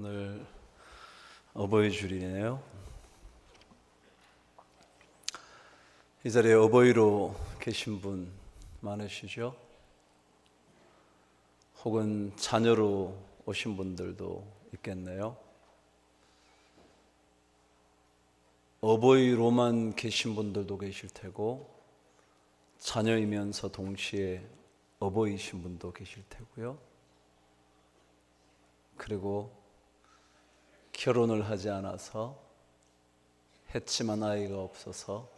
오늘 어버이 주일이네요. 이 자리에 어버이로 계신 분 많으시죠? 혹은 자녀로 오신 분들도 있겠네요. 어버이로만 계신 분들도 계실 테고 자녀이면서 동시에 어버이신 분도 계실 테고요. 그리고 결혼을 하지 않아서 했지만 아이가 없어서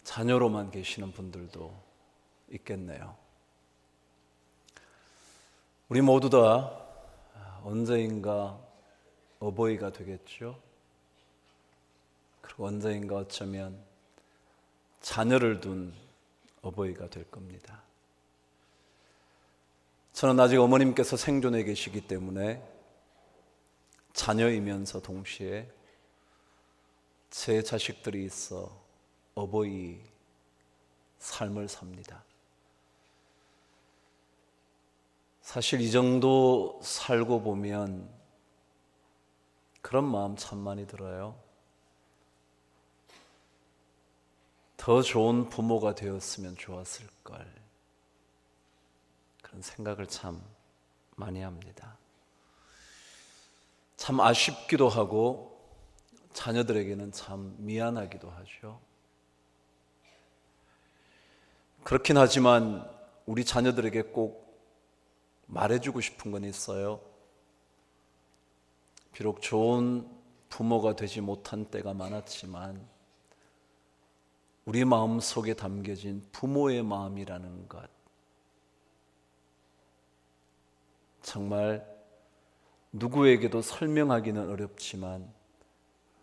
자녀로만 계시는 분들도 있겠네요. 우리 모두 다 언제인가 어버이가 되겠죠. 그리고 언제인가 어쩌면 자녀를 둔 어버이가 될 겁니다. 저는 아직 어머님께서 생존해 계시기 때문에 자녀이면서 동시에 제 자식들이 있어 어버이 삶을 삽니다. 사실 이 정도 살고 보면 그런 마음 참 많이 들어요. 더 좋은 부모가 되었으면 좋았을 걸. 그런 생각을 참 많이 합니다. 참 아쉽기도 하고 자녀들에게는 참 미안하기도 하죠. 그렇긴 하지만 우리 자녀들에게 꼭 말해주고 싶은 건 있어요. 비록 좋은 부모가 되지 못한 때가 많았지만 우리 마음 속에 담겨진 부모의 마음이라는 것, 정말 누구에게도 설명하기는 어렵지만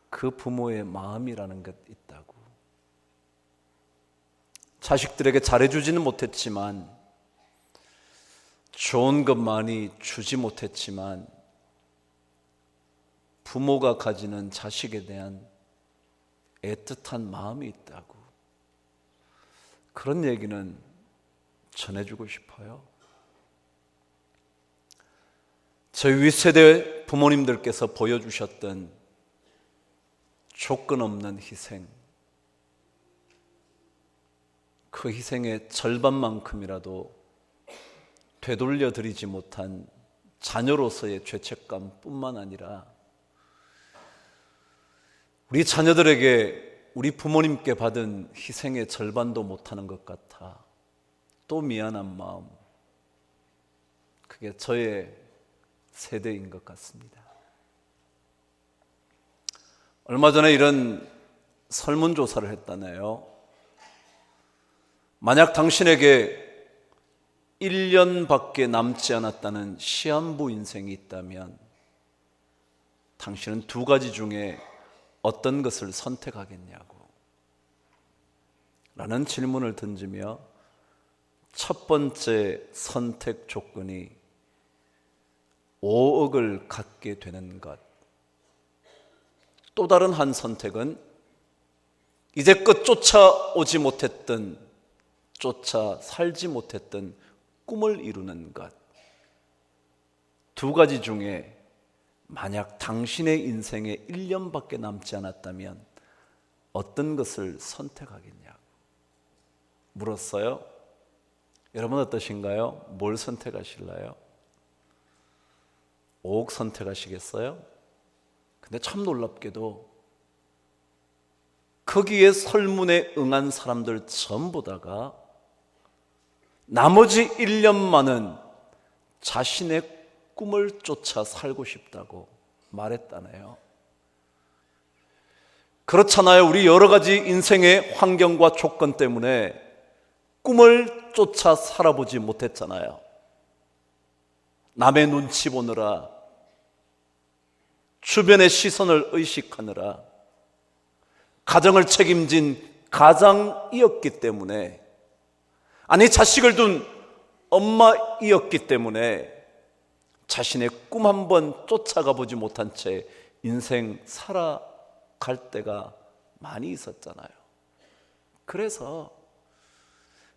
그 부모의 마음이라는 것 있다고. 자식들에게 잘해주지는 못했지만, 좋은 것 많이 주지 못했지만 부모가 가지는 자식에 대한 애틋한 마음이 있다고. 그런 얘기는 전해주고 싶어요. 저희 윗세대 부모님들께서 보여주셨던 조건 없는 희생, 그 희생의 절반만큼이라도 되돌려 드리지 못한 자녀로서의 죄책감 뿐만 아니라 우리 자녀들에게 우리 부모님께 받은 희생의 절반도 못하는 것 같아 또 미안한 마음, 그게 저의 세대인 것 같습니다. 얼마 전에 이런 설문조사를 했다네요. 만약 당신에게 1년밖에 남지 않았다는 시한부 인생이 있다면 당신은 두 가지 중에 어떤 것을 선택하겠냐고 라는 질문을 던지며 첫 번째 선택 조건이 5억을 갖게 되는 것, 또 다른 한 선택은 이제껏 쫓아오지 못했던, 쫓아 살지 못했던 꿈을 이루는 것. 두 가지 중에 만약 당신의 인생에 1년밖에 남지 않았다면 어떤 것을 선택하겠냐고 물었어요. 여러분 어떠신가요? 뭘 선택하실래요? 5억 선택하시겠어요? 근데 참 놀랍게도 거기에 설문에 응한 사람들 전부 다가 나머지 1년만은 자신의 꿈을 쫓아 살고 싶다고 말했다네요. 그렇잖아요. 우리 여러 가지 인생의 환경과 조건 때문에 꿈을 쫓아 살아보지 못했잖아요. 남의 눈치 보느라, 주변의 시선을 의식하느라, 가정을 책임진 가장이었기 때문에, 아니 자식을 둔 엄마이었기 때문에 자신의 꿈 한번 쫓아가 보지 못한 채 인생 살아갈 때가 많이 있었잖아요. 그래서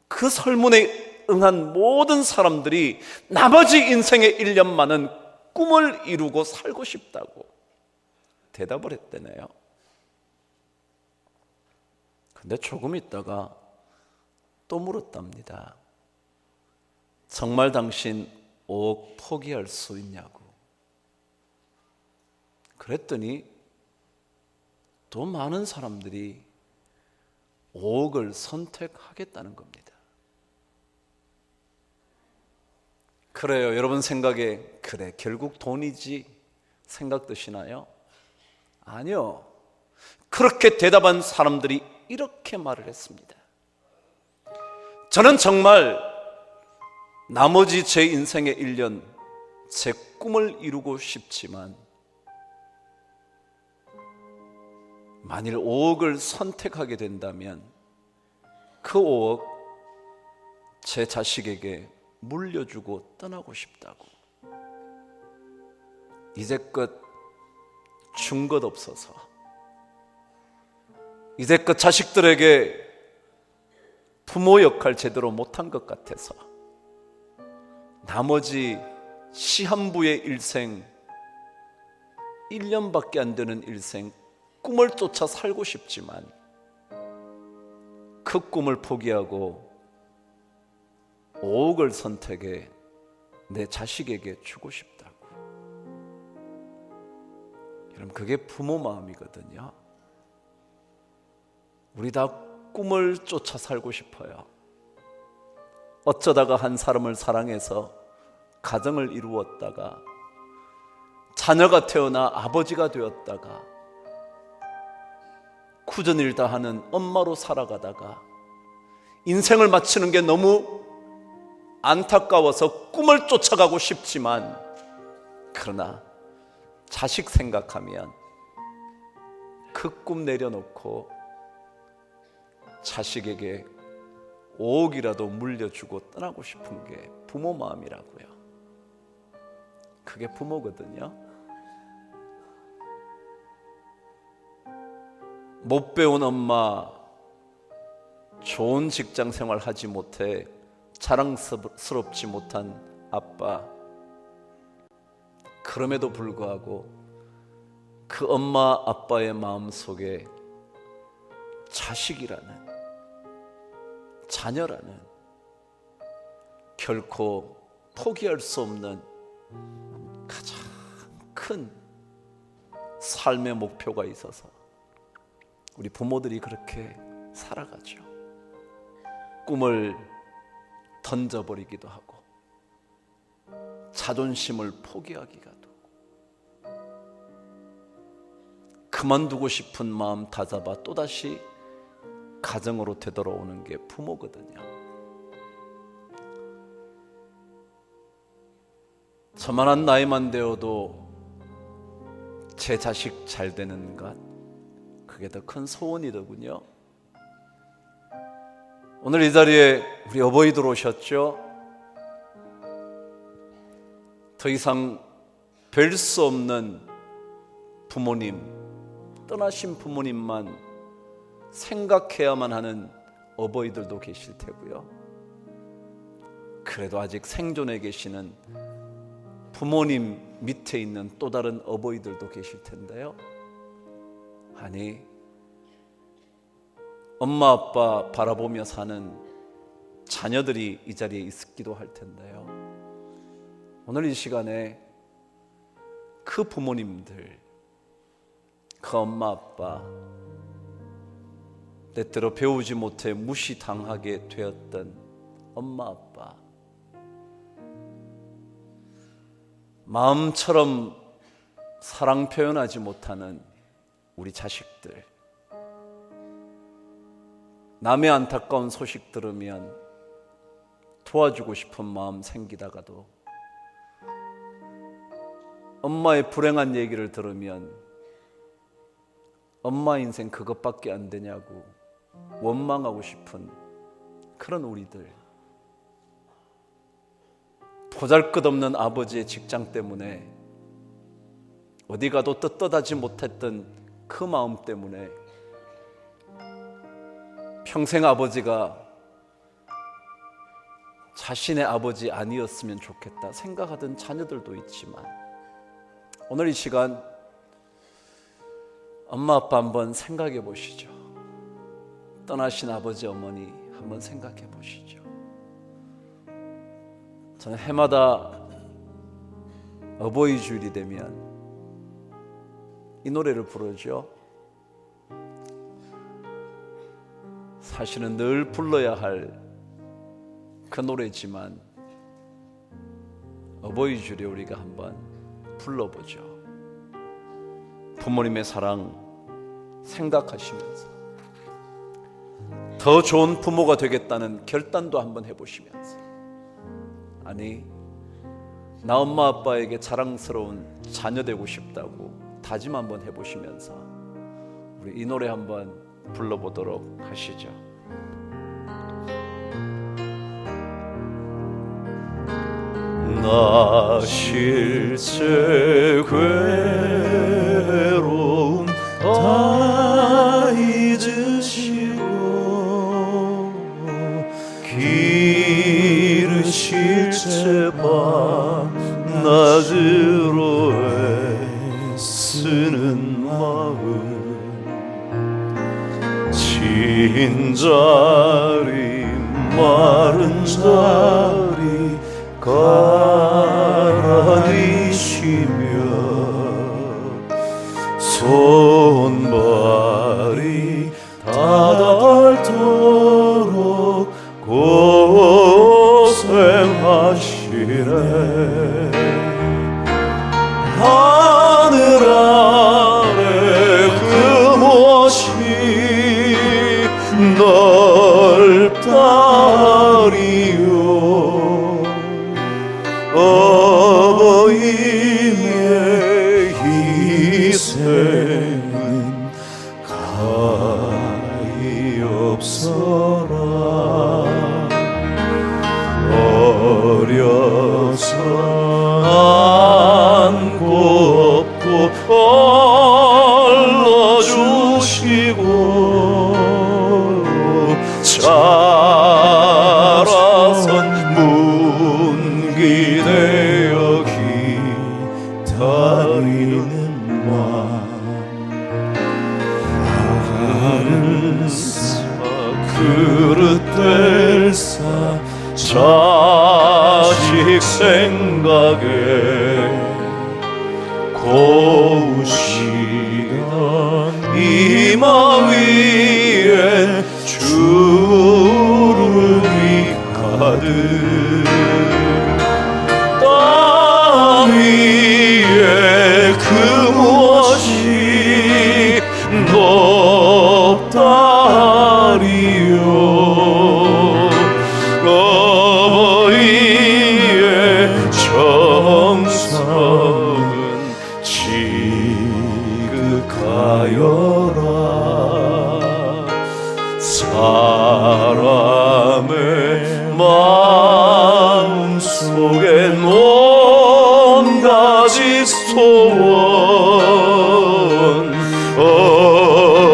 그 설문에 응한 모든 사람들이 나머지 인생의 1년만은 꿈을 이루고 살고 싶다고 대답을 했대네요. 근데 조금 있다가 또 물었답니다. 정말 당신 5억 포기할 수 있냐고. 그랬더니 또 많은 사람들이 5억을 선택하겠다는 겁니다. 그래요. 여러분 생각에 그래 결국 돈이지 생각드시나요? 아니요. 그렇게 대답한 사람들이 이렇게 말을 했습니다. 저는 정말 나머지 제 인생의 1년 제 꿈을 이루고 싶지만 만일 5억을 선택하게 된다면 그 5억 제 자식에게 물려주고 떠나고 싶다고. 이제껏 준 것 없어서, 이제껏 자식들에게 부모 역할 제대로 못한 것 같아서 나머지 시한부의 일생 1년밖에 안 되는 일생 꿈을 쫓아 살고 싶지만 그 꿈을 포기하고 5억을 선택해 내 자식에게 주고 싶다고. 여러분 그게 부모 마음이거든요. 우리 다 꿈을 쫓아 살고 싶어요. 어쩌다가 한 사람을 사랑해서 가정을 이루었다가 자녀가 태어나 아버지가 되었다가 굳은일 다 하는 엄마로 살아가다가 인생을 마치는 게 너무 안타까워서 꿈을 쫓아가고 싶지만 그러나 자식 생각하면 그 꿈 내려놓고 자식에게 5억이라도 물려주고 떠나고 싶은 게 부모 마음이라고요. 그게 부모거든요. 못 배운 엄마, 좋은 직장 생활 하지 못해 자랑스럽지 못한 아빠, 그럼에도 불구하고 그 엄마 아빠의 마음속에 자식이라는, 자녀라는 결코 포기할 수 없는 가장 큰 삶의 목표가 있어서 우리 부모들이 그렇게 살아가죠. 꿈을 던져버리기도 하고 자존심을 포기하기가 하고 그만두고 싶은 마음 다잡아 또다시 가정으로 되돌아오는 게 부모거든요. 저만한 나이만 되어도 제 자식 잘 되는 것, 그게 더 큰 소원이더군요. 오늘 이 자리에 우리 어버이들 오셨죠? 더 이상 뵐 수 없는 부모님, 떠나신 부모님만 생각해야만 하는 어버이들도 계실 테고요. 그래도 아직 생존해 계시는 부모님 밑에 있는 또 다른 어버이들도 계실 텐데요. 아니, 엄마 아빠 바라보며 사는 자녀들이 이 자리에 있기도 할 텐데요. 오늘 이 시간에 그 부모님들, 그 엄마 아빠, 때때로 배우지 못해 무시당하게 되었던 엄마 아빠, 마음처럼 사랑 표현하지 못하는 우리 자식들, 남의 안타까운 소식 들으면 도와주고 싶은 마음 생기다가도 엄마의 불행한 얘기를 들으면 엄마 인생 그것밖에 안 되냐고 원망하고 싶은 그런 우리들, 보잘것없는 아버지의 직장 때문에 어디 가도 떳떳하지 못했던 그 마음 때문에 평생 아버지가 자신의 아버지 아니었으면 좋겠다 생각하던 자녀들도 있지만 오늘 이 시간 엄마 아빠 한번 생각해 보시죠. 떠나신 아버지 어머니 한번 생각해 보시죠. 저는 해마다 어버이 주일이 되면 이 노래를 부르죠. 사실은 늘 불러야 할 그 노래지만 어버이 주일에 우리가 한번 불러보죠. 부모님의 사랑 생각하시면서 더 좋은 부모가 되겠다는 결단도 한번 해보시면서, 아니 나 엄마 아빠에게 자랑스러운 자녀 되고 싶다고 다짐 한번 해보시면서 우리 이 노래 한번 불러보도록 하시죠. 나 실제 괴로움 다 잊으시고 기르실 채 밤낮으로 애쓰는 마음, 진자리 마른 자리 가라리시며 손발이 닿도록 고생하시네. 하늘 아래 그 무엇이 넓다리요. 어버이의 희생은 가히 없어라. 어려서 안고 업고 얼러주시고 자라선 문기되어 기다리는 맘, 하늘 사 그릇 뗄사 자식 생각에 고우시던 이마 위에 주름이 가득, 땅 위에 그 무엇이 높다리요. 어버이의 정성은 지극하여라. 사람의 마음 속에 온가지 소원,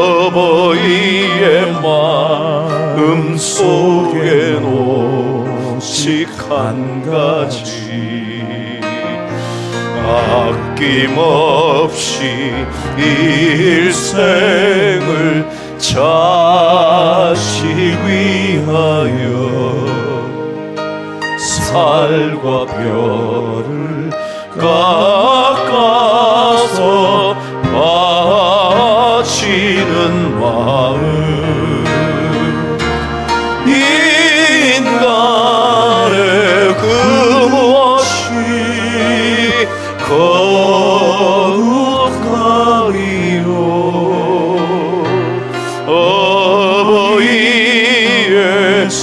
어버이의 마음 속에 오직 한 가지, 아낌없이 일생을 자식 위하여 살과 별을 깎아서 바치는 마음, 인간의 그 무엇이 거룩하리요. 어버이의 사랑은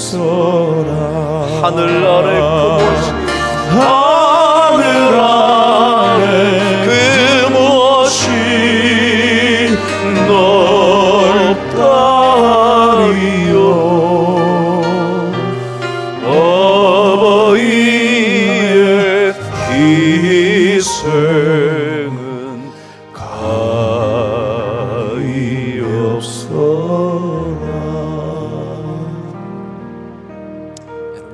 그지없어라. 하늘 아래 그 무엇이, 하늘 아래 그 무엇이 넓다리요. 어버이의 희생은 가히 없어라.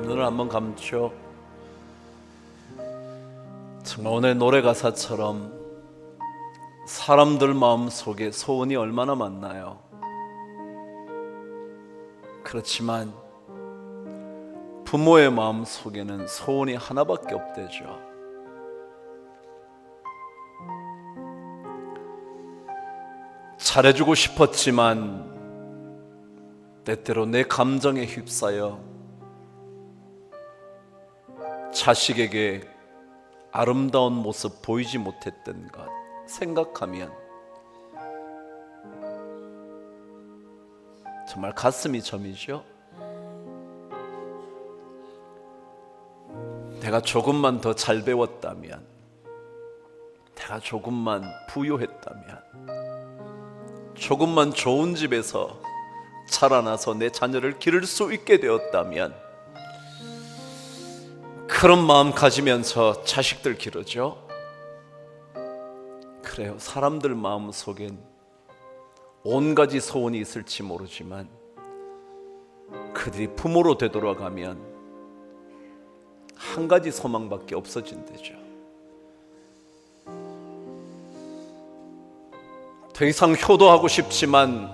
눈을 한번 감죠. 정말 오늘 노래 가사처럼 사람들 마음속에 소원이 얼마나 많나요? 그렇지만 부모의 마음속에는 소원이 하나밖에 없대죠. 잘해주고 싶었지만 때때로 내 감정에 휩싸여 자식에게 아름다운 모습 보이지 못했던 것 생각하면 정말 가슴이 저미죠. 내가 조금만 더 잘 배웠다면, 내가 조금만 부유했다면, 조금만 좋은 집에서 자라나서 내 자녀를 기를 수 있게 되었다면, 그런 마음 가지면서 자식들 기르죠. 그래요. 사람들 마음 속엔 온가지 소원이 있을지 모르지만 그들이 부모로 되돌아가면 한 가지 소망밖에 없어진대죠. 더 이상 효도하고 싶지만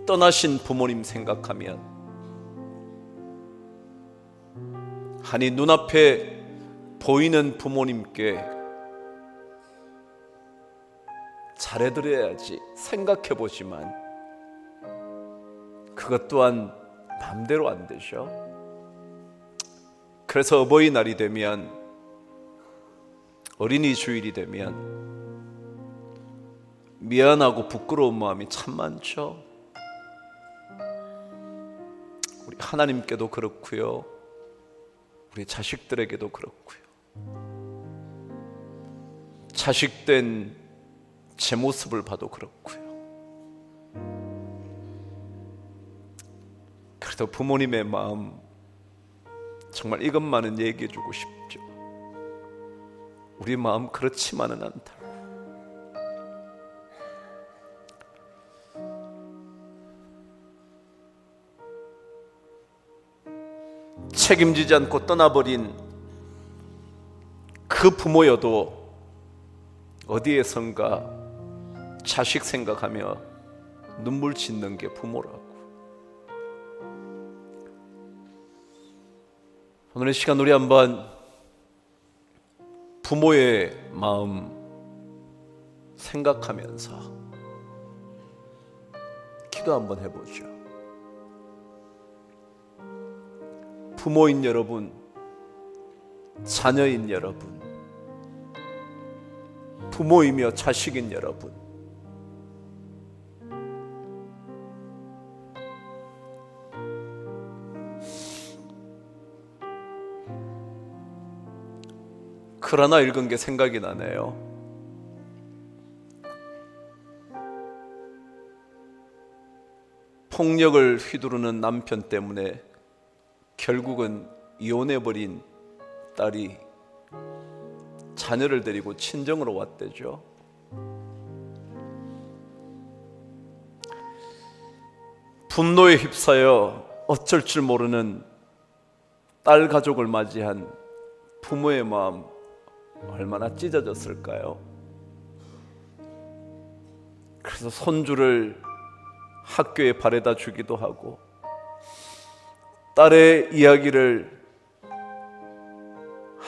떠나신 부모님 생각하면, 아니 눈앞에 보이는 부모님께 잘해드려야지 생각해보지만 그것 또한 마음대로 안 되죠. 그래서 어버이날이 되면, 어린이 주일이 되면 미안하고 부끄러운 마음이 참 많죠. 우리 하나님께도 그렇고요, 우리 자식들에게도 그렇고요. 자식된 제 모습을 봐도 그렇고요. 그래도 부모님의 마음 정말 이것만은 얘기해 주고 싶죠. 우리 마음 그렇지만은 않다. 책임지지 않고 떠나버린 그 부모여도 어디에선가 자식 생각하며 눈물 짓는 게 부모라고. 오늘 이 시간 우리 한번 부모의 마음 생각하면서 기도 한번 해보죠. 부모인 여러분, 자녀인 여러분, 부모이며 자식인 여러분, 글 하나 읽은 게 생각이 나네요. 폭력을 휘두르는 남편 때문에 결국은 이혼해버린 딸이 자녀를 데리고 친정으로 왔대죠. 분노에 휩싸여 어쩔 줄 모르는 딸 가족을 맞이한 부모의 마음 얼마나 찢어졌을까요? 그래서 손주를 학교에 바래다 주기도 하고 딸의 이야기를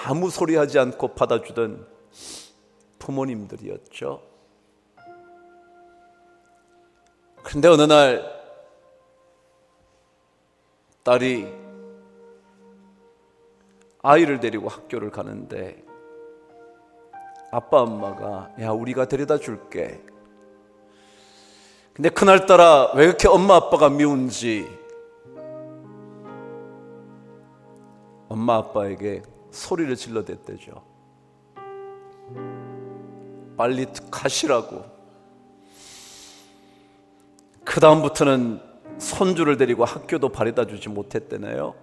아무 소리 하지 않고 받아주던 부모님들이었죠. 그런데 어느 날 딸이 아이를 데리고 학교를 가는데 아빠 엄마가 야 우리가 데려다 줄게. 근데 그날따라 왜 그렇게 엄마 아빠가 미운지 엄마 아빠에게 소리를 질러댔대죠. 빨리 가시라고. 그 다음부터는 손주를 데리고 학교도 바래다 주지 못했대네요.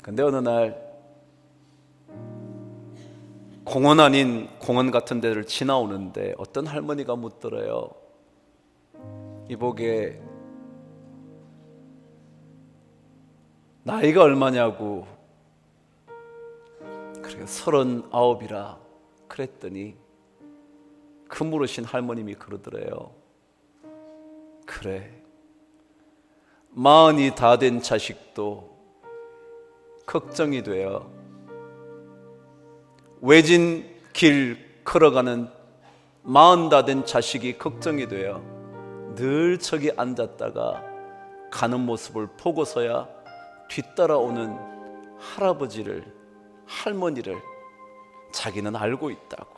근데 어느 날 공원 아닌 공원 같은 데를 지나오는데 어떤 할머니가 묻더래요. 이보게 나이가 얼마냐고 그래 39이라 그랬더니 그물으신 할머님이 그러더래요. 그래 40이 다 된 자식도 걱정이 돼요. 외진 길 걸어가는 40 다 된 자식이 걱정이 돼요. 늘 저기 앉았다가 가는 모습을 보고서야 뒤따라오는 할아버지를 할머니를 자기는 알고 있다고.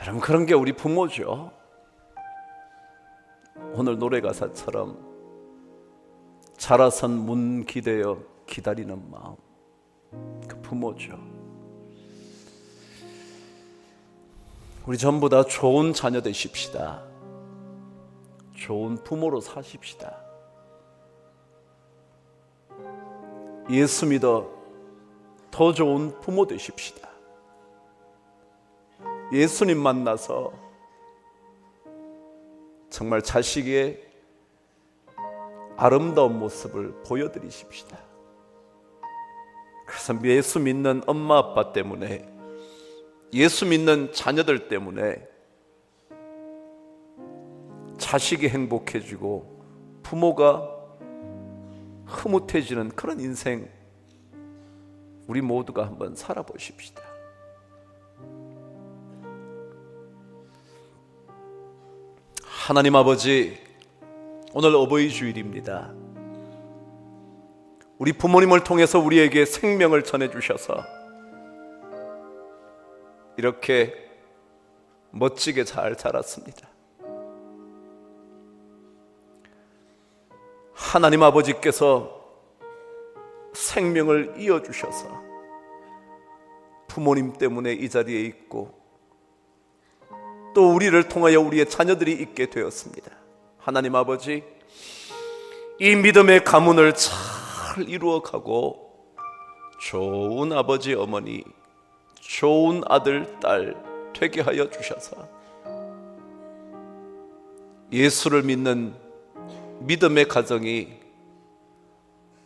여러분 그런 게 우리 부모죠. 오늘 노래 가사처럼 자라선 문 기대어 기다리는 마음, 그 부모죠. 우리 전부 다 좋은 자녀 되십시다. 좋은 부모로 사십시다. 예수 믿어 더 좋은 부모 되십시다. 예수님 만나서 정말 자식의 아름다운 모습을 보여드리십시다. 그래서 예수 믿는 엄마 아빠 때문에, 예수 믿는 자녀들 때문에 자식이 행복해지고 부모가 흐뭇해지는 그런 인생 우리 모두가 한번 살아보십시다. 하나님 아버지, 오늘 어버이 주일입니다. 우리 부모님을 통해서 우리에게 생명을 전해주셔서 이렇게 멋지게 잘 자랐습니다. 하나님 아버지께서 생명을 이어주셔서 부모님 때문에 이 자리에 있고 또 우리를 통하여 우리의 자녀들이 있게 되었습니다. 하나님 아버지, 이 믿음의 가문을 잘 이루어가고 좋은 아버지 어머니, 좋은 아들 딸 되게 하여 주셔서 예수를 믿는 믿음의 가정이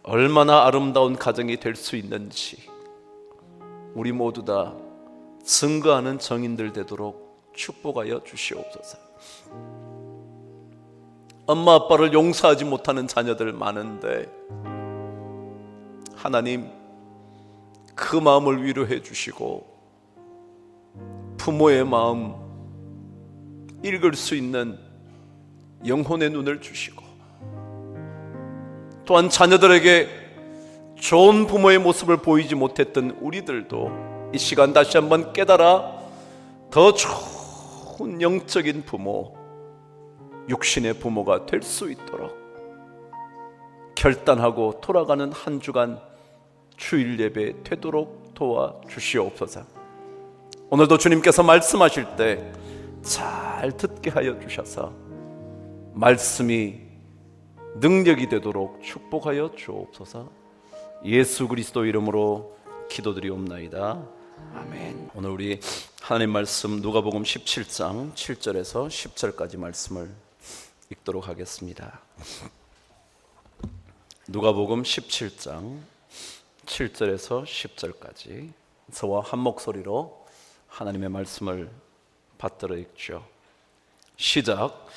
얼마나 아름다운 가정이 될 수 있는지 우리 모두 다 증거하는 정인들 되도록 축복하여 주시옵소서. 엄마 아빠를 용서하지 못하는 자녀들 많은데 하나님 그 마음을 위로해 주시고 부모의 마음 읽을 수 있는 영혼의 눈을 주시고 또한 자녀들에게 좋은 부모의 모습을 보이지 못했던 우리들도 이 시간 다시 한번 깨달아 더 좋은 영적인 부모, 육신의 부모가 될 수 있도록 결단하고 돌아가는 한 주간 주일 예배 되도록 도와주시옵소서. 오늘도 주님께서 말씀하실 때 잘 듣게 하여 주셔서 말씀이 능력이 되도록 축복하여 주옵소서. 예수 그리스도 이름으로 기도드리옵나이다. 아멘. 오늘 우리 하나님 말씀 누가복음 17장 7절에서 10절까지 말씀을 읽도록 하겠습니다. 누가복음 17장 7절에서 10절까지 저와 한 목소리로 하나님의 말씀을 받들어 읽죠. 시작.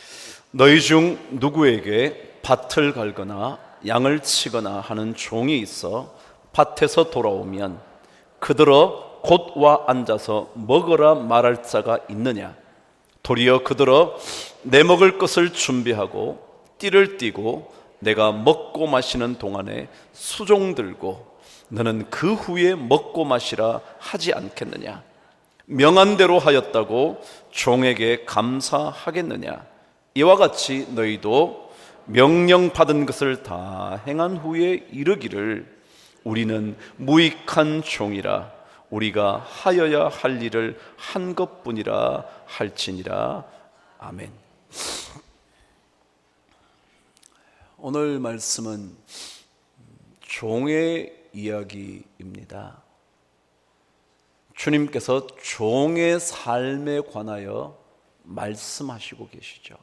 너희 중 누구에게 밭을 갈거나 양을 치거나 하는 종이 있어 밭에서 돌아오면 그들어 곧 와 앉아서 먹으라 말할 자가 있느냐? 도리어 그들어 내 먹을 것을 준비하고 띠를 띠고 내가 먹고 마시는 동안에 수종 들고 너는 그 후에 먹고 마시라 하지 않겠느냐? 명한 대로 하였다고 종에게 감사하겠느냐? 이와 같이 너희도 명령받은 것을 다 행한 후에 이르기를 우리는 무익한 종이라 우리가 하여야 할 일을 한 것뿐이라 할지니라. 아멘. 오늘 말씀은 종의 이야기입니다. 주님께서 종의 삶에 관하여 말씀하시고 계시죠.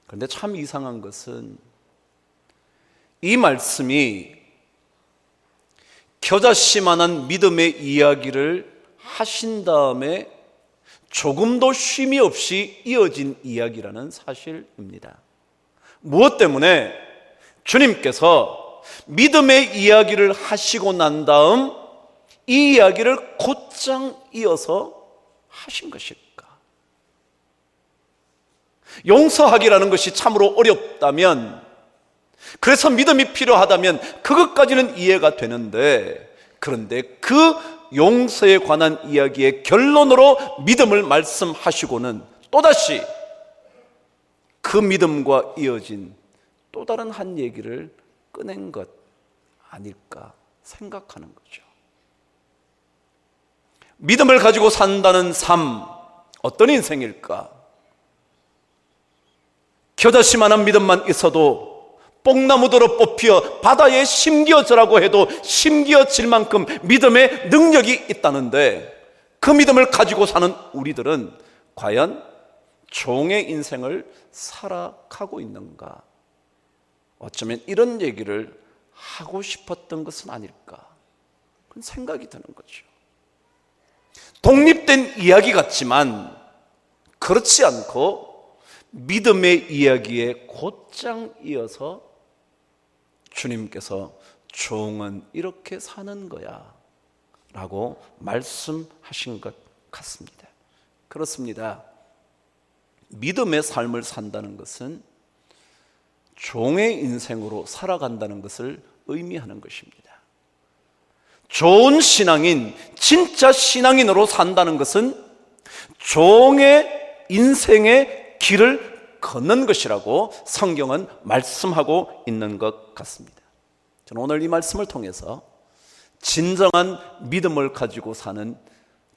그런데 참 이상한 것은 이 말씀이 겨자씨만한 믿음의 이야기를 하신 다음에 조금도 쉼이 없이 이어진 이야기라는 사실입니다. 무엇 때문에? 주님께서 믿음의 이야기를 하시고 난 다음 이 이야기를 곧장 이어서 하신 것일까? 용서하기라는 것이 참으로 어렵다면, 그래서 믿음이 필요하다면 그것까지는 이해가 되는데, 그런데 그 용서에 관한 이야기의 결론으로 믿음을 말씀하시고는 또다시 그 믿음과 이어진 또 다른 한 얘기를 꺼낸 것 아닐까 생각하는 거죠. 믿음을 가지고 산다는 삶, 어떤 인생일까? 겨자씨만한 믿음만 있어도 뽕나무대로 뽑혀 바다에 심겨져라고 해도 심겨질 만큼 믿음의 능력이 있다는데, 그 믿음을 가지고 사는 우리들은 과연 종의 인생을 살아가고 있는가? 어쩌면 이런 얘기를 하고 싶었던 것은 아닐까, 그런 생각이 드는 거죠. 독립된 이야기 같지만 그렇지 않고 믿음의 이야기에 곧장 이어서 주님께서 종은 이렇게 사는 거야 라고 말씀하신 것 같습니다. 그렇습니다. 믿음의 삶을 산다는 것은 종의 인생으로 살아간다는 것을 의미하는 것입니다. 좋은 신앙인, 진짜 신앙인으로 산다는 것은 종의 인생의 길을 걷는 것이라고 성경은 말씀하고 있는 것 같습니다. 저는 오늘 이 말씀을 통해서 진정한 믿음을 가지고 사는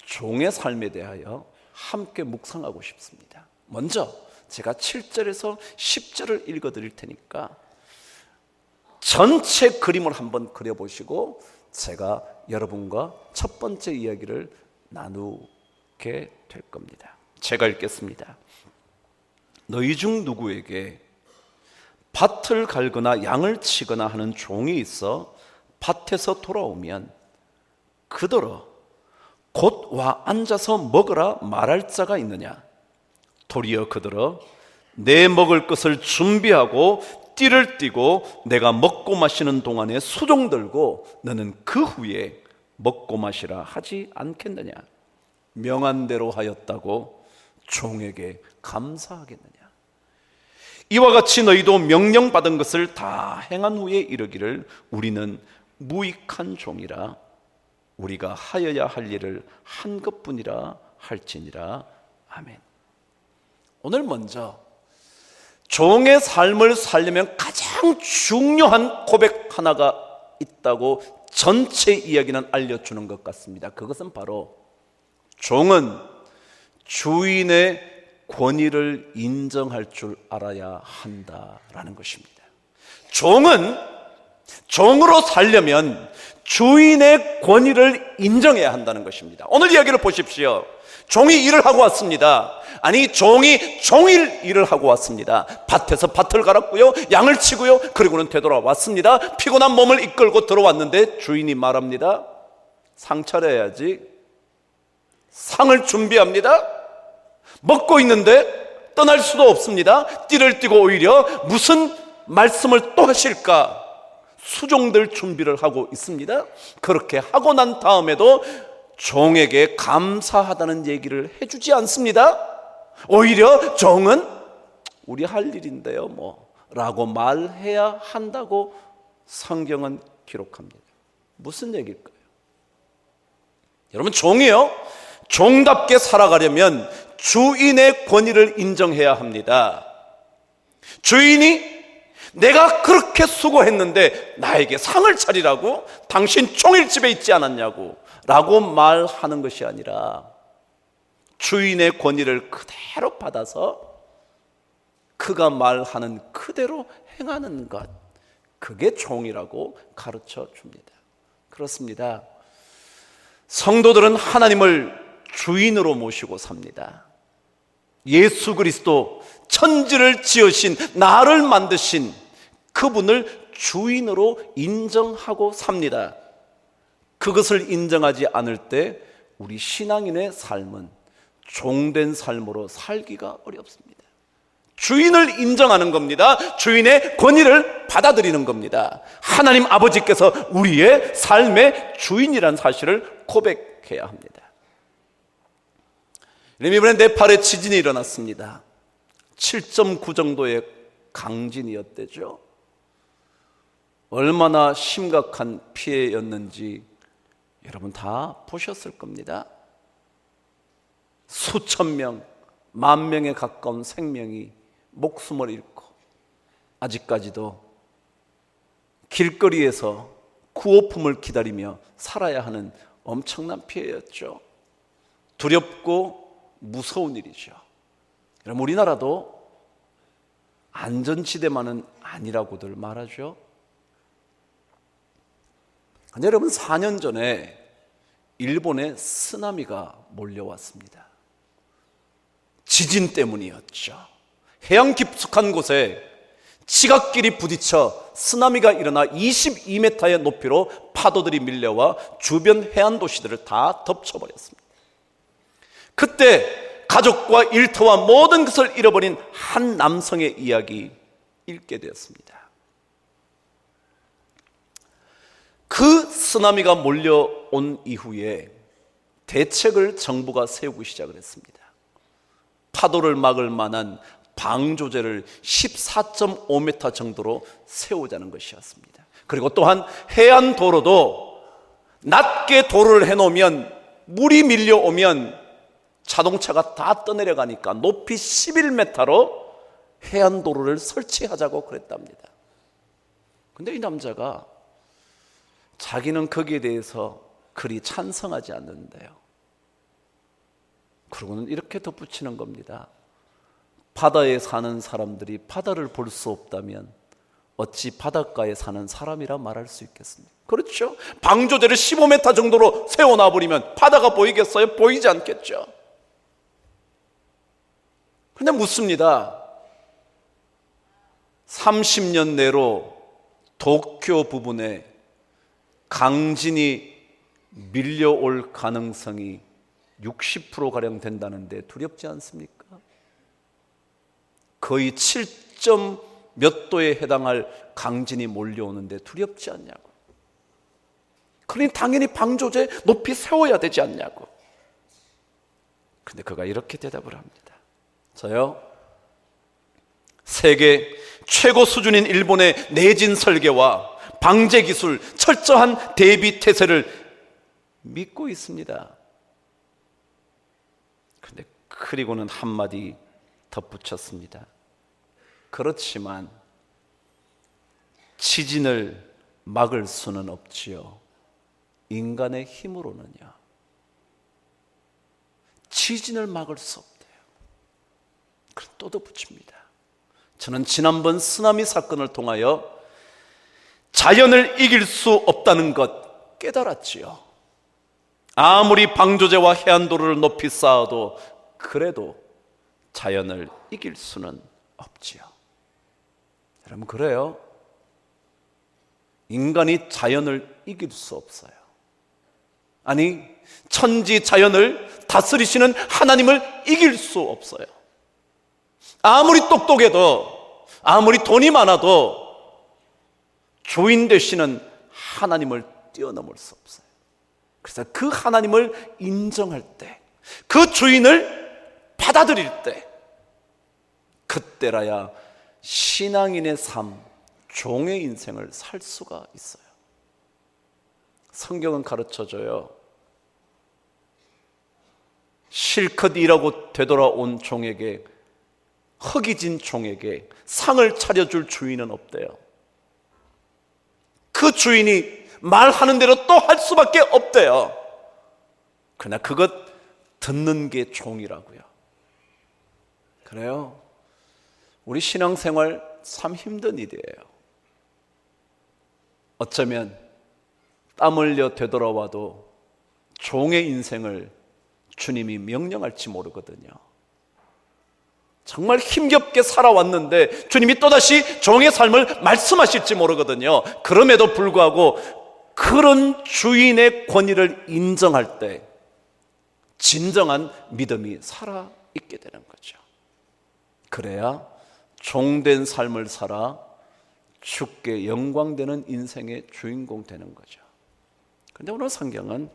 종의 삶에 대하여 함께 묵상하고 싶습니다. 먼저 제가 7절에서 10절을 읽어드릴 테니까 전체 그림을 한번 그려보시고 제가 여러분과 첫 번째 이야기를 나누게 될 겁니다. 제가 읽겠습니다. 너희 중 누구에게 밭을 갈거나 양을 치거나 하는 종이 있어 밭에서 돌아오면 그더러 곧 와 앉아서 먹으라 말할 자가 있느냐? 도리어 그더러 내 먹을 것을 준비하고 띠를 띠고 내가 먹고 마시는 동안에 수종 들고 너는 그 후에 먹고 마시라 하지 않겠느냐? 명한 대로 하였다고 종에게 감사하겠느냐? 이와 같이 너희도 명령받은 것을 다 행한 후에 이르기를 우리는 무익한 종이라 우리가 하여야 할 일을 한 것뿐이라 할지니라. 아멘. 오늘 먼저 종의 삶을 살려면 가장 중요한 고백 하나가 있다고 전체 이야기는 알려주는 것 같습니다. 그것은 바로 종은 주인의 권위를 인정할 줄 알아야 한다라는 것입니다. 종은 종으로 살려면 주인의 권위를 인정해야 한다는 것입니다. 오늘 이야기를 보십시오. 종이 일을 하고 왔습니다. 아니, 종이 종일 일을 하고 왔습니다. 밭에서 밭을 갈았고요, 양을 치고요, 그리고는 되돌아왔습니다. 피곤한 몸을 이끌고 들어왔는데 주인이 말합니다. 상 차려야지. 상을 준비합니다. 먹고 있는데 떠날 수도 없습니다. 띠를 띠고 오히려 무슨 말씀을 또 하실까 수종될 준비를 하고 있습니다. 그렇게 하고 난 다음에도 종에게 감사하다는 얘기를 해주지 않습니다. 오히려 종은 우리 할 일인데요 라고 말해야 한다고 성경은 기록합니다. 무슨 얘기일까요? 여러분, 종이요, 종답게 살아가려면 주인의 권위를 인정해야 합니다. 주인이 내가 그렇게 수고했는데 나에게 상을 차리라고? 당신 종일 집에 있지 않았냐고 라고 말하는 것이 아니라 주인의 권위를 그대로 받아서 그가 말하는 그대로 행하는 것, 그게 종이라고 가르쳐 줍니다. 그렇습니다. 성도들은 하나님을 주인으로 모시고 삽니다. 예수 그리스도, 천지를 지으신, 나를 만드신 그분을 주인으로 인정하고 삽니다. 그것을 인정하지 않을 때 우리 신앙인의 삶은 종된 삶으로 살기가 어렵습니다. 주인을 인정하는 겁니다. 주인의 권위를 받아들이는 겁니다. 하나님 아버지께서 우리의 삶의 주인이라는 사실을 고백해야 합니다. 이번에 네팔에 지진이 일어났습니다. 7.9 정도의 강진이었대죠. 얼마나 심각한 피해였는지 여러분 다 보셨을 겁니다. 수천 명, 만 명에 가까운 생명이 목숨을 잃고 아직까지도 길거리에서 구호품을 기다리며 살아야 하는 엄청난 피해였죠. 두렵고 무서운 일이죠. 여러분, 우리나라도 안전지대만은 아니라고들 말하죠. 근데 여러분, 4년 전에 일본에 쓰나미가 몰려왔습니다. 지진 때문이었죠. 해양 깊숙한 곳에 지각길이 부딪혀 쓰나미가 일어나 22m의 높이로 파도들이 밀려와 주변 해안 도시들을 다 덮쳐버렸습니다. 그때 가족과 일터와 모든 것을 잃어버린 한 남성의 이야기 읽게 되었습니다. 그 쓰나미가 몰려온 이후에 대책을 정부가 세우기 시작을 했습니다. 파도를 막을 만한 방조제를 14.5m 정도로 세우자는 것이었습니다. 그리고 또한 해안도로도 낮게 도로를 해놓으면 물이 밀려오면 자동차가 다 떠내려가니까 높이 11m로 해안도로를 설치하자고 그랬답니다. 근데 이 남자가 자기는 거기에 대해서 그리 찬성하지 않는데요. 그러고는 이렇게 덧붙이는 겁니다. 바다에 사는 사람들이 바다를 볼 수 없다면 어찌 바닷가에 사는 사람이라 말할 수 있겠습니까? 그렇죠. 방조제를 15m 정도로 세워놔버리면 바다가 보이겠어요? 보이지 않겠죠. 근데 묻습니다. 30년 내로 도쿄 부분에 강진이 밀려올 가능성이 60%가량 된다는데 두렵지 않습니까? 거의 7몇 도에 해당할 강진이 몰려오는데 두렵지 않냐고. 그러니 당연히 방조제 높이 세워야 되지 않냐고. 근데 그가 이렇게 대답을 합니다. 저요, 세계 최고 수준인 일본의 내진 설계와 방제 기술, 철저한 대비 태세를 믿고 있습니다. 그런데 그리고는 한마디 덧붙였습니다. 그렇지만 지진을 막을 수는 없지요. 인간의 힘으로는요. 지진을 막을 수 없대요. 그럼 또 덧붙입니다. 저는 지난번 쓰나미 사건을 통하여 자연을 이길 수 없다는 것 깨달았지요. 아무리 방조제와 해안도로를 높이 쌓아도 그래도 자연을 이길 수는 없지요. 여러분, 그래요. 인간이 자연을 이길 수 없어요. 아니, 천지 자연을 다스리시는 하나님을 이길 수 없어요. 아무리 똑똑해도, 아무리 돈이 많아도 주인 되시는 하나님을 뛰어넘을 수 없어요. 그래서 그 하나님을 인정할 때, 그 주인을 받아들일 때, 그때라야 신앙인의 삶, 종의 인생을 살 수가 있어요. 성경은 가르쳐줘요. 실컷 일하고 되돌아온 종에게, 허기진 종에게 상을 차려줄 주인은 없대요. 그 주인이 말하는 대로 또 할 수밖에 없대요. 그러나 그것 듣는 게 종이라고요. 그래요. 우리 신앙생활 참 힘든 일이에요. 어쩌면 땀 흘려 되돌아와도 종의 인생을 주님이 명령할지 모르거든요. 정말 힘겹게 살아왔는데 주님이 또다시 종의 삶을 말씀하실지 모르거든요. 그럼에도 불구하고 그런 주인의 권위를 인정할 때 진정한 믿음이 살아있게 되는 거죠. 그래야 종된 삶을 살아 주께 영광되는 인생의 주인공 되는 거죠. 그런데 오늘 성경은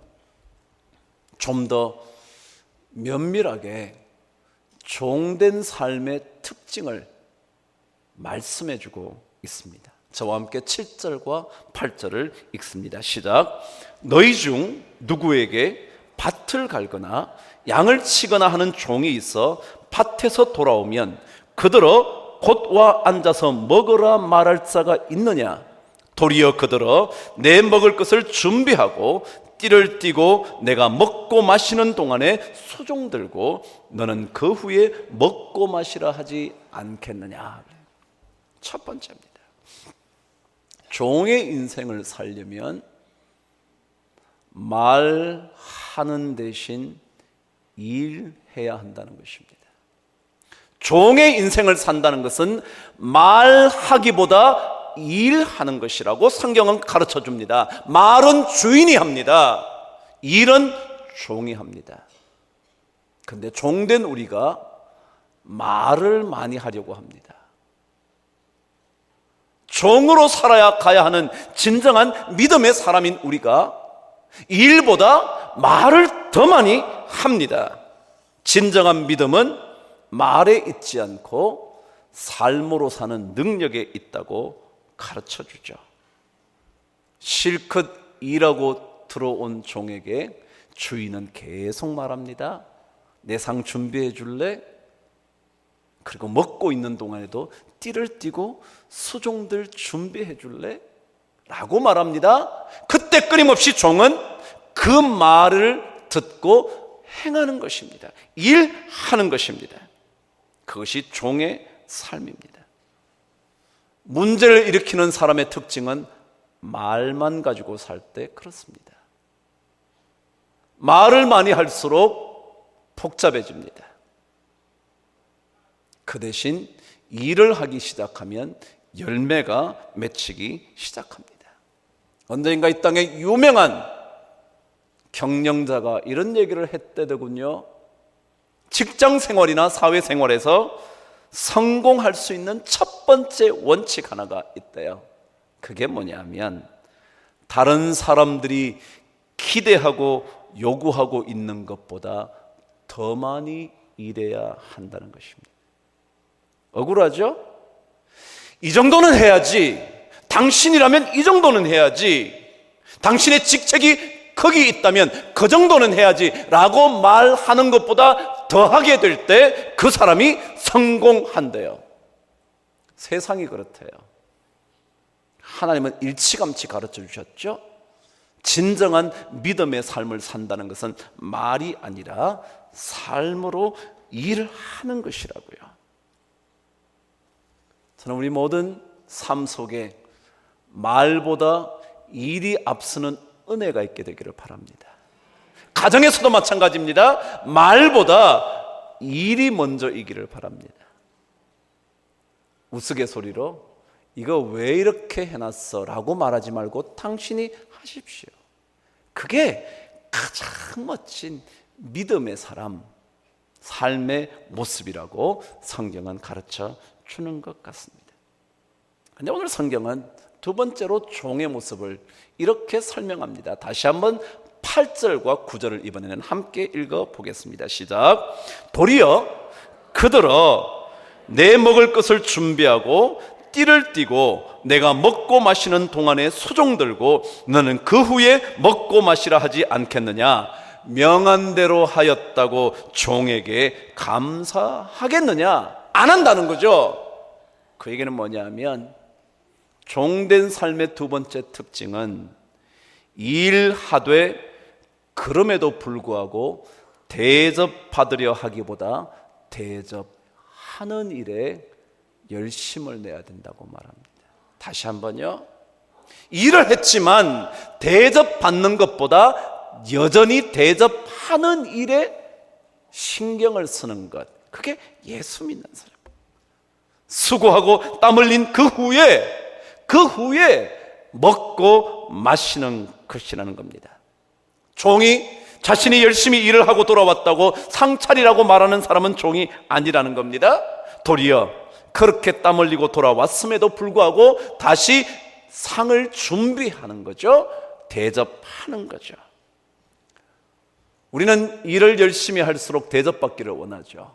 좀 더 면밀하게 종된 삶의 특징을 말씀해주고 있습니다. 저와 함께 7절과 8절을 읽습니다. 시작. 너희 중 누구에게 밭을 갈거나 양을 치거나 하는 종이 있어 밭에서 돌아오면 그들어 곧 와 앉아서 먹으라 말할 자가 있느냐? 도리어 그들어 내 먹을 것을 준비하고 띠를 띠고 내가 먹고 마시는 동안에 수종 들고 너는 그 후에 먹고 마시라 하지 않겠느냐? 첫 번째입니다. 종의 인생을 살려면 말하는 대신 일해야 한다는 것입니다. 종의 인생을 산다는 것은 말하기보다 일하는 것이라고 성경은 가르쳐 줍니다. 말은 주인이 합니다. 일은 종이 합니다. 근데 종된 우리가 말을 많이 하려고 합니다. 종으로 살아야 가야 하는 진정한 믿음의 사람인 우리가 일보다 말을 더 많이 합니다. 진정한 믿음은 말에 있지 않고 삶으로 사는 능력에 있다고 가르쳐 주죠. 실컷 일하고 들어온 종에게 주인은 계속 말합니다. 내 상 준비해 줄래? 그리고 먹고 있는 동안에도 띠를 띠고 수종들 준비해 줄래? 라고 말합니다. 그때 끊임없이 종은 그 말을 듣고 행하는 것입니다. 일하는 것입니다. 그것이 종의 삶입니다. 문제를 일으키는 사람의 특징은 말만 가지고 살 때 그렇습니다. 말을 많이 할수록 복잡해집니다. 그 대신 일을 하기 시작하면 열매가 맺히기 시작합니다. 언젠가 이 땅에 유명한 경영자가 이런 얘기를 했대더군요. 직장 생활이나 사회 생활에서 성공할 수 있는 첫 번째 원칙 하나가 있대요. 그게 뭐냐면 다른 사람들이 기대하고 요구하고 있는 것보다 더 많이 일해야 한다는 것입니다. 억울하죠? 이 정도는 해야지. 당신이라면 이 정도는 해야지. 당신의 직책이 거기 있다면 그 정도는 해야지 라고 말하는 것보다 더 하게 될 때 그 사람이 성공한대요. 세상이 그렇대요. 하나님은 일치감치 가르쳐 주셨죠. 진정한 믿음의 삶을 산다는 것은 말이 아니라 삶으로 일하는 것이라고요. 저는 우리 모든 삶 속에 말보다 일이 앞서는 은혜가 있게 되기를 바랍니다. 가정에서도 마찬가지입니다. 말보다 일이 먼저이기를 바랍니다. 우스갯소리로 이거 왜 이렇게 해놨어? 라고 말하지 말고 당신이 하십시오. 그게 가장 멋진 믿음의 사람, 삶의 모습이라고 성경은 가르쳐 주는 것 같습니다. 그런데 오늘 성경은 두 번째로 종의 모습을 이렇게 설명합니다. 다시 한번 8절과 9절을 이번에는 함께 읽어보겠습니다. 시작. 도리어 그들어 내 먹을 것을 준비하고 띠를 띠고 내가 먹고 마시는 동안에 수종 들고 너는 그 후에 먹고 마시라 하지 않겠느냐? 명한 대로 하였다고 종에게 감사하겠느냐? 안 한다는 거죠. 그 얘기는 뭐냐면 종된 삶의 두 번째 특징은 일하되 그럼에도 불구하고 대접받으려 하기보다 대접하는 일에 열심을 내야 된다고 말합니다. 다시 한번요. 일을 했지만 대접받는 것보다 여전히 대접하는 일에 신경을 쓰는 것, 그게 예수 믿는 사람. 수고하고 땀 흘린 그 후에 먹고 마시는 것이라는 겁니다. 종이 자신이 열심히 일을 하고 돌아왔다고 상차리라고 말하는 사람은 종이 아니라는 겁니다. 도리어 그렇게 땀 흘리고 돌아왔음에도 불구하고 다시 상을 준비하는 거죠. 대접하는 거죠. 우리는 일을 열심히 할수록 대접받기를 원하죠.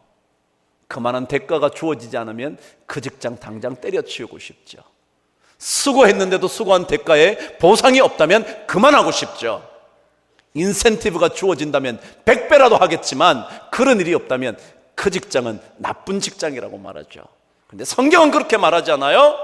그만한 대가가 주어지지 않으면 그 직장 당장 때려치우고 싶죠. 수고했는데도 수고한 대가에 보상이 없다면 그만하고 싶죠. 인센티브가 주어진다면 100배라도 하겠지만 그런 일이 없다면 그 직장은 나쁜 직장이라고 말하죠. 근데 성경은 그렇게 말하지 않아요?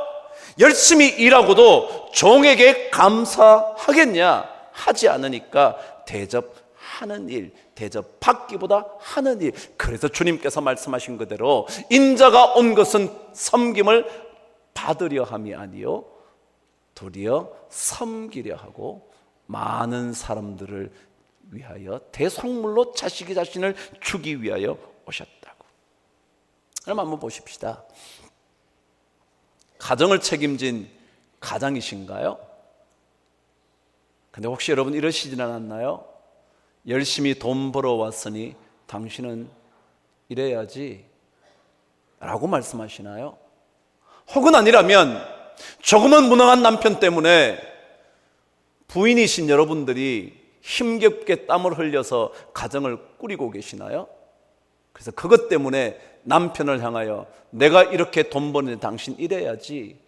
열심히 일하고도 종에게 감사하겠냐? 하지 않으니까 대접하는 일, 대접받기보다 하는 일. 그래서 주님께서 말씀하신 그대로 인자가 온 것은 섬김을 받으려 함이 아니요 도리어 섬기려 하고 많은 사람들을 위하여 대속물로 자식이 자신을 주기 위하여 오셨다고. 그럼 한번 보십시다. 가정을 책임진 가장이신가요? 근데 혹시 여러분 이러시진 않았나요? 열심히 돈 벌어왔으니 당신은 일해야지 라고 말씀하시나요? 혹은 아니라면 조금은 무능한 남편 때문에 부인이신 여러분들이 힘겹게 땀을 흘려서 가정을 꾸리고 계시나요? 그래서 그것 때문에 남편을 향하여 내가 이렇게 돈 버는데 당신 일해야지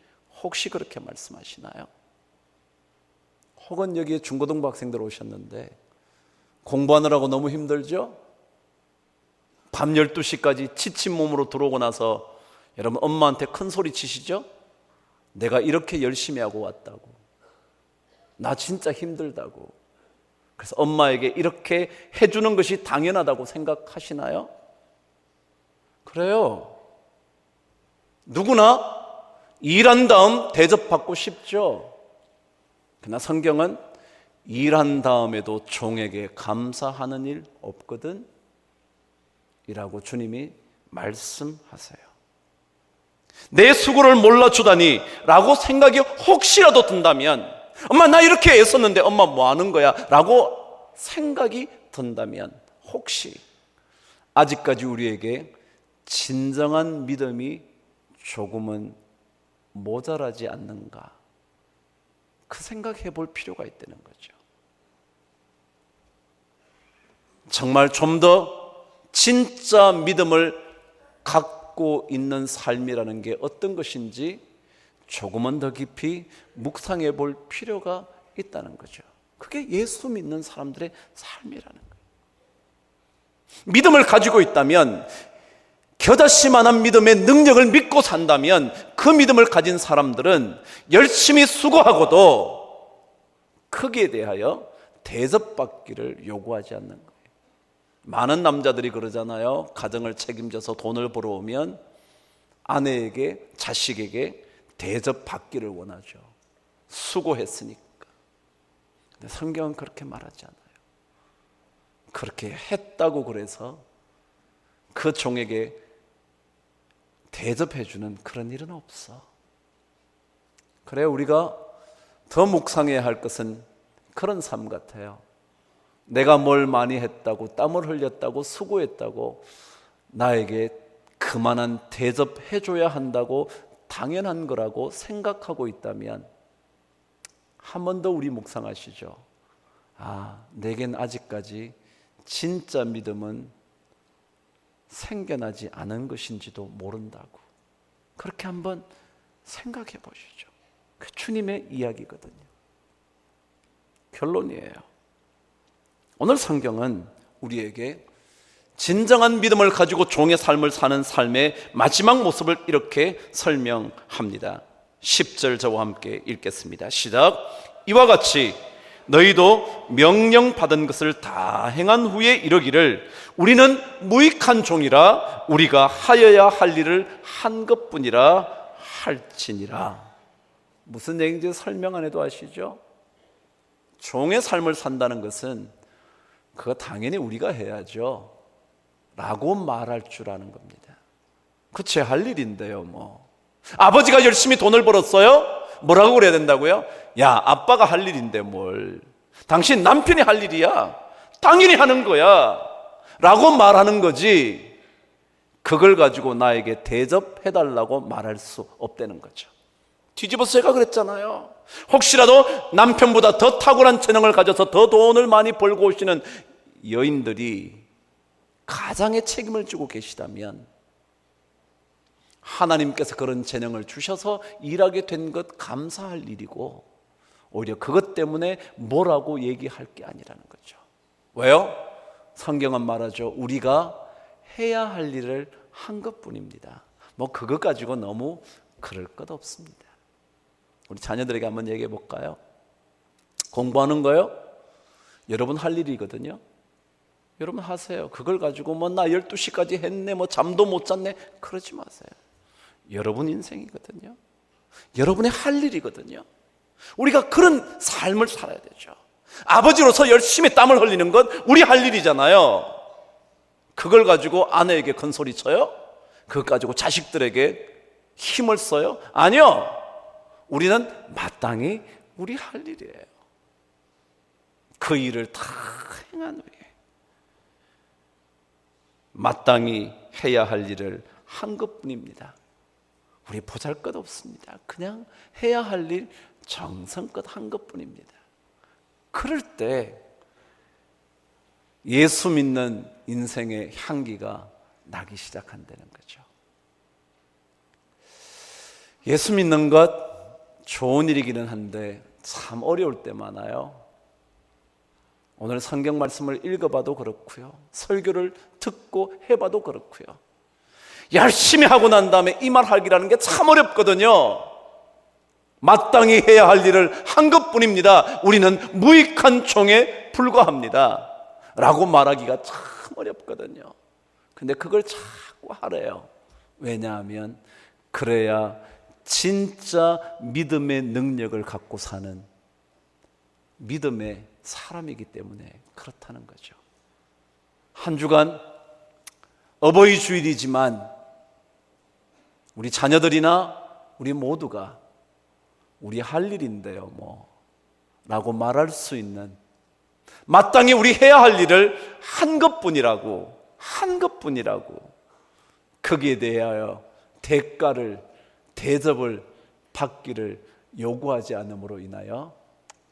혹시 그렇게 말씀하시나요? 혹은 여기에 중고등부 학생들 오셨는데 공부하느라고 너무 힘들죠? 밤 12시까지 지친 몸으로 들어오고 나서 여러분 엄마한테 큰 소리 치시죠? 내가 이렇게 열심히 하고 왔다고, 나 진짜 힘들다고. 그래서 엄마에게 이렇게 해주는 것이 당연하다고 생각하시나요? 그래요. 누구나 일한 다음 대접받고 싶죠. 그러나 성경은 일한 다음에도 종에게 감사하는 일 없거든 이라고 주님이 말씀하세요. 내 수고를 몰라주다니 라고 생각이 혹시라도 든다면, 엄마 나 이렇게 애썼는데 엄마 뭐 하는 거야? 라고 생각이 든다면 혹시 아직까지 우리에게 진정한 믿음이 조금은 모자라지 않는가, 그 생각해 볼 필요가 있다는 거죠. 정말 좀 더 진짜 믿음을 갖고 있는 삶이라는 게 어떤 것인지 조금은 더 깊이 묵상해 볼 필요가 있다는 거죠. 그게 예수 믿는 사람들의 삶이라는 거예요. 믿음을 가지고 있다면, 겨자씨만한 믿음의 능력을 믿고 산다면 그 믿음을 가진 사람들은 열심히 수고하고도 크기에 대하여 대접받기를 요구하지 않는 거예요. 많은 남자들이 그러잖아요. 가정을 책임져서 돈을 벌어오면 아내에게, 자식에게 대접받기를 원하죠. 수고했으니까. 근데 성경은 그렇게 말하지 않아요. 그렇게 했다고 그래서 그 종에게 대접해주는 그런 일은 없어. 그래, 우리가 더 묵상해야 할 것은 그런 삶 같아요. 내가 뭘 많이 했다고, 땀을 흘렸다고, 수고했다고 나에게 그만한 대접해줘야 한다고 당연한 거라고 생각하고 있다면 한 번 더 우리 묵상하시죠. 아, 내겐 아직까지 진짜 믿음은 생겨나지 않은 것인지도 모른다고. 그렇게 한번 생각해 보시죠. 그 주님의 이야기거든요. 결론이에요. 오늘 성경은 우리에게 진정한 믿음을 가지고 종의 삶을 사는 삶의 마지막 모습을 이렇게 설명합니다. 10절 저와 함께 읽겠습니다. 시작. 이와 같이 너희도 명령받은 것을 다 행한 후에 이르기를 우리는 무익한 종이라 우리가 하여야 할 일을 한 것뿐이라 할지니라. 무슨 얘기인지 설명 안 해도 아시죠? 종의 삶을 산다는 것은 그거 당연히 우리가 해야죠. 라고 말할 줄 아는 겁니다. 그 제 할 일인데요. 뭐 아버지가 열심히 돈을 벌었어요? 뭐라고 그래야 된다고요? 야, 아빠가 할 일인데 뭘, 당신 남편이 할 일이야, 당연히 하는 거야 라고 말하는 거지, 그걸 가지고 나에게 대접해달라고 말할 수 없다는 거죠. 뒤집어서 제가 그랬잖아요. 혹시라도 남편보다 더 탁월한 재능을 가져서 더 돈을 많이 벌고 오시는 여인들이 가장의 책임을 지고 계시다면 하나님께서 그런 재능을 주셔서 일하게 된 것 감사할 일이고, 오히려 그것 때문에 뭐라고 얘기할 게 아니라는 거죠. 왜요? 성경은 말하죠. 우리가 해야 할 일을 한 것뿐입니다. 뭐 그것 가지고 너무 그럴 것 없습니다. 우리 자녀들에게 한번 얘기해 볼까요? 공부하는 거요? 여러분 할 일이거든요. 여러분 하세요. 그걸 가지고 뭐 나 12시까지 했네, 뭐 잠도 못 잤네, 그러지 마세요. 여러분 인생이거든요. 여러분의 할 일이거든요. 우리가 그런 삶을 살아야 되죠. 아버지로서 열심히 땀을 흘리는 건 우리 할 일이잖아요. 그걸 가지고 아내에게 큰 소리 쳐요? 그걸 가지고 자식들에게 힘을 써요? 아니요. 우리는 마땅히 우리 할 일이에요. 그 일을 다 행한 후에 마땅히 해야 할 일을 한 것뿐입니다. 우리 보잘것 없습니다. 그냥 해야 할 일 정성껏 한 것뿐입니다. 그럴 때 예수 믿는 인생의 향기가 나기 시작한다는 거죠. 예수 믿는 것 좋은 일이기는 한데 참 어려울 때 많아요. 오늘 성경 말씀을 읽어봐도 그렇고요, 설교를 듣고 해봐도 그렇고요, 열심히 하고 난 다음에 이 말 하기라는 게 참 어렵거든요. 마땅히 해야 할 일을 한 것뿐입니다. 우리는 무익한 종에 불과합니다 라고 말하기가 참 어렵거든요. 근데 그걸 자꾸 하래요. 왜냐하면 그래야 진짜 믿음의 능력을 갖고 사는 믿음의 사람이기 때문에 그렇다는 거죠. 한 주간 어버이 주일이지만 우리 자녀들이나 우리 모두가 우리 할 일인데요 뭐 라고 말할 수 있는, 마땅히 우리 해야 할 일을 한 것뿐이라고 거기에 대하여 대접을 받기를 요구하지 않음으로 인하여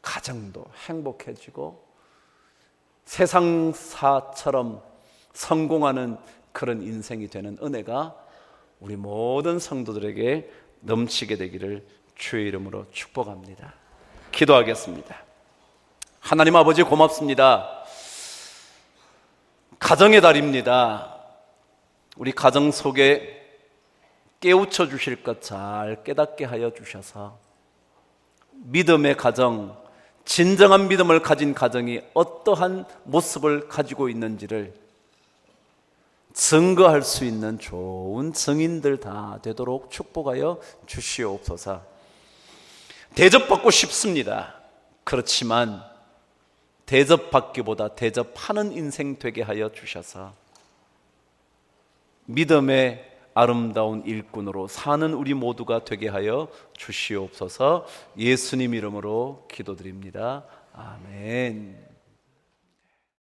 가정도 행복해지고 세상사처럼 성공하는 그런 인생이 되는 은혜가 우리 모든 성도들에게 넘치게 되기를 주의 이름으로 축복합니다. 기도하겠습니다. 하나님 아버지 고맙습니다. 가정의 달입니다. 우리 가정 속에 깨우쳐 주실 것 잘 깨닫게 하여 주셔서 믿음의 가정, 진정한 믿음을 가진 가정이 어떠한 모습을 가지고 있는지를 증거할 수 있는 좋은 증인들 다 되도록 축복하여 주시옵소서. 대접받고 싶습니다. 그렇지만 대접받기보다 대접하는 인생 되게 하여 주셔서 믿음의 아름다운 일꾼으로 사는 우리 모두가 되게 하여 주시옵소서. 예수님 이름으로 기도드립니다. 아멘.